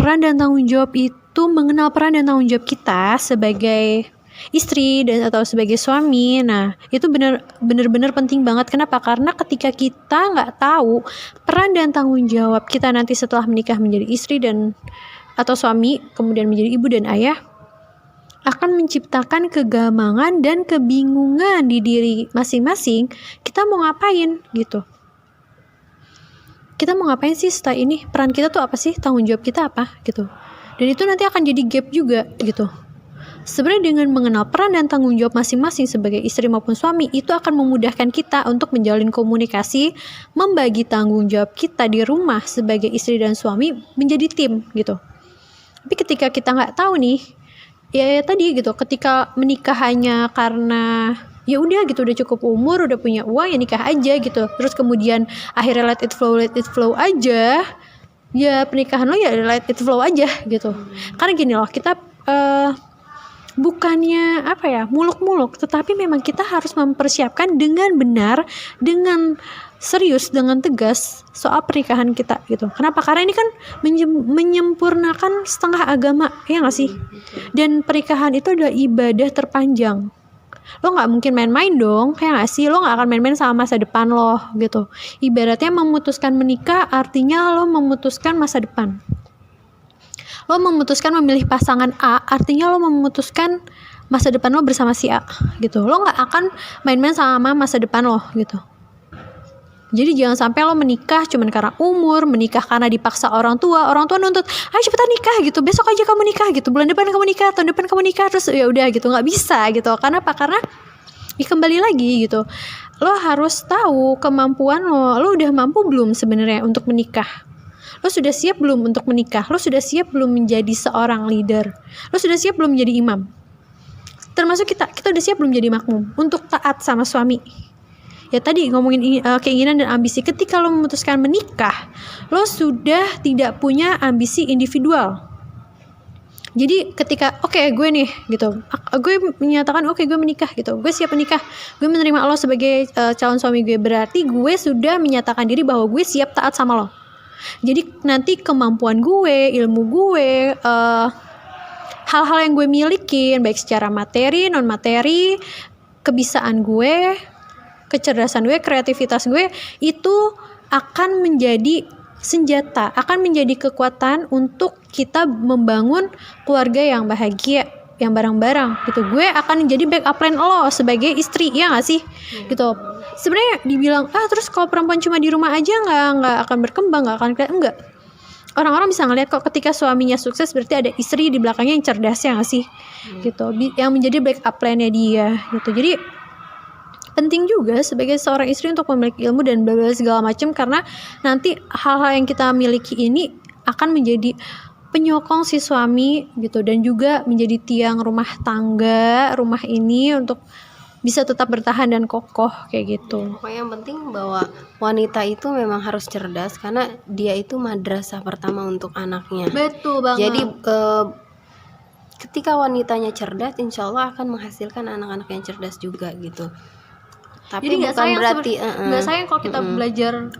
peran dan tanggung jawab itu, mengenal peran dan tanggung jawab kita sebagai istri dan atau sebagai suami. Nah, itu benar-benar penting banget. Kenapa? Karena ketika kita nggak tahu peran dan tanggung jawab kita nanti setelah menikah menjadi istri dan atau suami, kemudian menjadi ibu dan ayah, akan menciptakan kegamangan dan kebingungan di diri masing-masing. Kita mau ngapain gitu? Kita mau ngapain sih setelah ini? Peran kita tuh apa sih? Tanggung jawab kita apa gitu? Dan itu nanti akan jadi gap juga gitu. Sebenarnya dengan mengenal peran dan tanggung jawab masing-masing sebagai istri maupun suami, itu akan memudahkan kita untuk menjalin komunikasi, membagi tanggung jawab kita di rumah sebagai istri dan suami menjadi tim gitu. Tapi ketika kita nggak tahu nih, ya tadi gitu, ketika menikah hanya karena ya udah gitu, udah cukup umur, udah punya uang, ya nikah aja gitu. Terus kemudian akhirnya let it flow aja. Ya pernikahan lo ya let it flow aja gitu. Karena gini loh, kita bukannya apa ya, muluk-muluk, tetapi memang kita harus mempersiapkan dengan benar, dengan serius, dengan tegas soal pernikahan kita gitu. Kenapa? Karena ini kan menyempurnakan setengah agama, ya nggak sih? Dan pernikahan itu adalah ibadah terpanjang. Lo nggak mungkin main-main dong, ya nggak sih? Lo nggak akan main-main sama masa depan lo gitu. Ibaratnya memutuskan menikah artinya lo memutuskan masa depan. Lo memutuskan memilih pasangan A artinya lo memutuskan masa depan lo bersama si A gitu. Lo nggak akan main-main sama masa depan lo gitu. Jadi jangan sampai lo menikah cuman karena umur, menikah karena dipaksa orang tua nuntut, ayo cepetan nikah gitu, besok aja kamu nikah gitu, bulan depan kamu nikah, tahun depan kamu nikah, terus ya udah gitu, nggak bisa gitu. Karena apa? Karena kembali lagi gitu, lo harus tahu kemampuan lo udah mampu belum sebenarnya untuk menikah. Lo sudah siap belum untuk menikah? Lo sudah siap belum menjadi seorang leader? Lo sudah siap belum menjadi imam? Termasuk kita udah siap belum menjadi makmum untuk taat sama suami? Ya tadi ngomongin keinginan dan ambisi. Ketika lo memutuskan menikah, lo sudah tidak punya ambisi individual. Jadi ketika gue nih gitu, gue menyatakan gue menikah gitu, gue siap menikah, gue menerima lo sebagai calon suami gue, berarti gue sudah menyatakan diri bahwa gue siap taat sama lo. Jadi nanti kemampuan gue, ilmu gue, hal-hal yang gue milikin baik secara materi, non materi, kebisaan gue, kecerdasan gue, kreativitas gue, itu akan menjadi senjata, akan menjadi kekuatan untuk kita membangun keluarga yang bahagia, yang bareng-bareng gitu. Gue akan jadi backup plan lo sebagai istri, ya nggak sih? Gitu. Sebenarnya dibilang terus kalau perempuan cuma di rumah aja nggak akan berkembang, nggak akan enggak. Orang-orang bisa ngeliat kok ketika suaminya sukses berarti ada istri di belakangnya yang cerdas, ya nggak sih? Gitu. Yang menjadi backup plan-nya dia gitu. Jadi penting juga sebagai seorang istri untuk memiliki ilmu dan bla bla segala macam, karena nanti hal-hal yang kita miliki ini akan menjadi penyokong si suami gitu, dan juga menjadi tiang rumah tangga rumah ini untuk bisa tetap bertahan dan kokoh kayak gitu. Pokoknya yang penting bahwa wanita itu memang harus cerdas karena dia itu madrasah pertama untuk anaknya. Betul banget. Jadi ketika wanitanya cerdas, insya Allah akan menghasilkan anak-anak yang cerdas juga gitu. Tapi jadi bukan berarti nggak sayang kalau kita belajar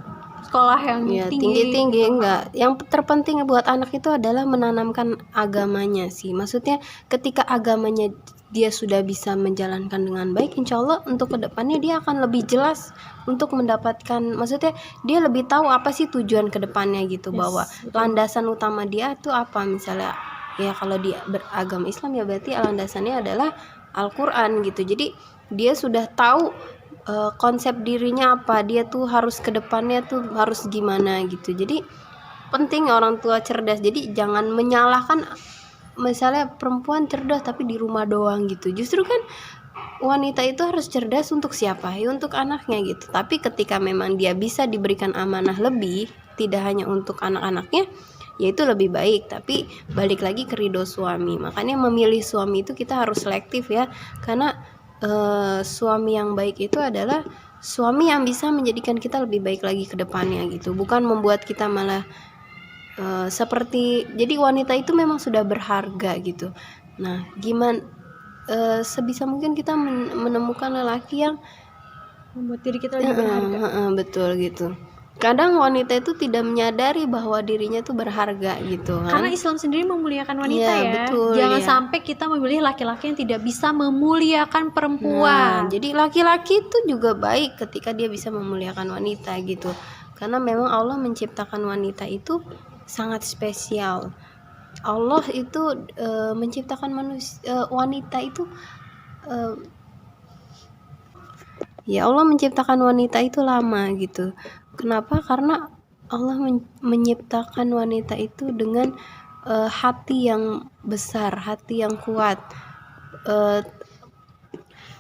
sekolah yang tinggi enggak. Yang terpenting buat anak itu adalah menanamkan agamanya sih. Maksudnya ketika agamanya dia sudah bisa menjalankan dengan baik, insya Allah untuk kedepannya dia akan lebih jelas untuk mendapatkan, maksudnya dia lebih tahu apa sih tujuan kedepannya gitu. Bahwa landasan utama dia itu apa. Misalnya ya kalau dia beragama Islam ya berarti landasannya adalah Al-Quran gitu. Jadi dia sudah tahu konsep dirinya apa, dia tuh harus kedepannya tuh harus gimana gitu. Jadi penting orang tua cerdas. Jadi jangan menyalahkan misalnya perempuan cerdas tapi di rumah doang gitu. Justru kan wanita itu harus cerdas untuk siapa? Ya untuk anaknya gitu. Tapi ketika memang dia bisa diberikan amanah lebih, tidak hanya untuk anak-anaknya, ya itu lebih baik. Tapi balik lagi ke ridho suami. Makanya memilih suami itu kita harus selektif ya. Karena suami yang baik itu adalah suami yang bisa menjadikan kita lebih baik lagi ke depannya gitu, bukan membuat kita malah seperti, jadi wanita itu memang sudah berharga gitu. Nah gimana sebisa mungkin kita menemukan lelaki yang membuat diri kita lebih berharga. Betul gitu. kadang wanita itu tidak menyadari bahwa dirinya tuh berharga gitu kan. Karena Islam sendiri memuliakan wanita Iya, ya. betul, Jangan ya. sampai kita memilih laki-laki yang tidak bisa memuliakan Nah, perempuan. jadi laki-laki itu juga baik ketika dia bisa memuliakan wanita gitu. Karena memang Allah menciptakan wanita itu sangat spesial. Allah itu menciptakan wanita itu ya Allah menciptakan wanita itu lama gitu. Kenapa? Karena Allah menciptakan wanita itu dengan hati yang besar, hati yang kuat.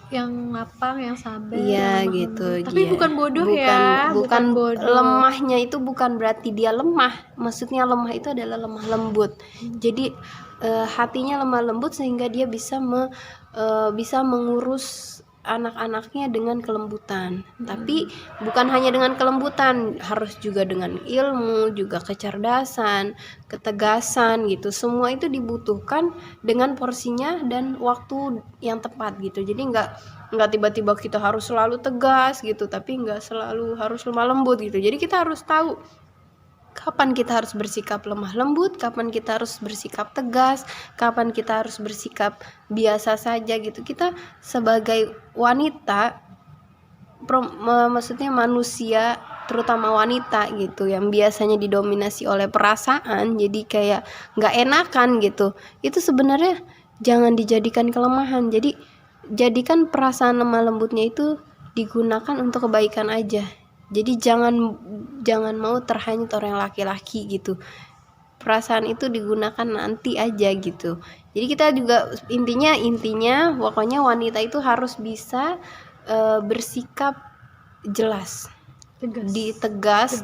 Yang lapang, yang sabar, Iya yang lemah gitu. lembut. Tapi Iya. bukan bodoh ya, Bukan bodoh. lemahnya itu bukan berarti dia lemah. Maksudnya lemah itu adalah lemah lembut. Jadi hatinya lemah lembut sehingga dia bisa bisa mengurus anak-anaknya dengan kelembutan. Tapi bukan hanya dengan kelembutan, harus juga dengan ilmu, juga kecerdasan, ketegasan gitu. Semua itu dibutuhkan dengan porsinya dan waktu yang tepat gitu. Jadi nggak tiba-tiba kita harus selalu tegas gitu, tapi nggak selalu harus lemah lembut gitu. Jadi kita harus tahu kapan kita harus bersikap lemah lembut, kapan kita harus bersikap tegas, kapan kita harus bersikap biasa saja gitu. Kita sebagai wanita, maksudnya manusia, terutama wanita gitu, yang biasanya didominasi oleh perasaan, jadi kayak nggak enakan gitu. Itu sebenarnya jangan dijadikan kelemahan. Jadi jadikan perasaan lemah lembutnya itu digunakan untuk kebaikan aja. Jadi jangan mau terhanyut orang laki-laki gitu. Perasaan itu digunakan nanti aja gitu. Jadi kita juga intinya pokoknya wanita itu harus bisa bersikap jelas, tegas.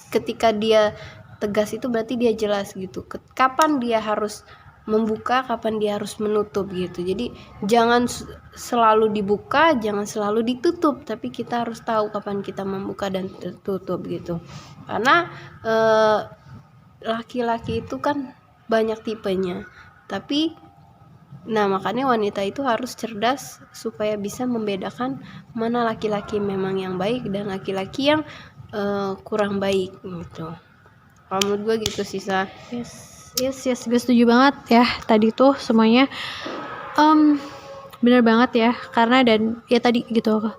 Ketika dia tegas itu berarti dia jelas gitu. Kapan dia harus membuka, kapan dia harus menutup gitu. Jadi jangan selalu dibuka, jangan selalu ditutup, tapi kita harus tahu kapan kita membuka dan tertutup gitu. Karena laki-laki itu kan banyak tipenya, tapi makanya wanita itu harus cerdas supaya bisa membedakan mana laki-laki memang yang baik dan laki-laki yang kurang baik gitu. Kalau menurut gue gitu sih, Sa. Yes, gue setuju banget ya tadi tuh semuanya. Bener banget ya, karena dan ya tadi gitu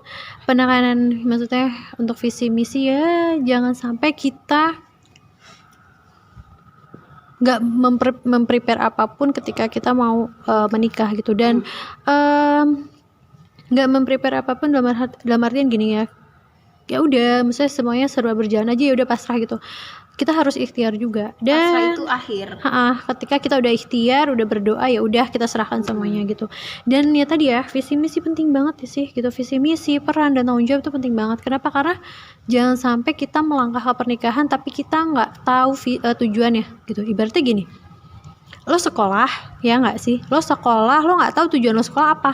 penekanan, maksudnya untuk visi misi ya jangan sampai kita nggak memprepare apapun ketika kita mau menikah gitu, dan nggak memprepare apapun dalam artian gini ya udah, misalnya semuanya serba berjalan aja ya udah pasrah gitu. Kita harus ikhtiar juga, dan pasrah itu akhir. Ketika kita udah ikhtiar, udah berdoa, ya udah kita serahkan semuanya gitu. Dan ya tadi ya, visi misi penting banget ya sih gitu. Visi misi, peran dan tanggung jawab itu penting banget. Kenapa? Karena jangan sampai kita melangkah ke pernikahan tapi kita nggak tahu tujuannya gitu. Ibaratnya gini, lo sekolah ya nggak sih? Lo sekolah, lo nggak tahu tujuan lo sekolah apa.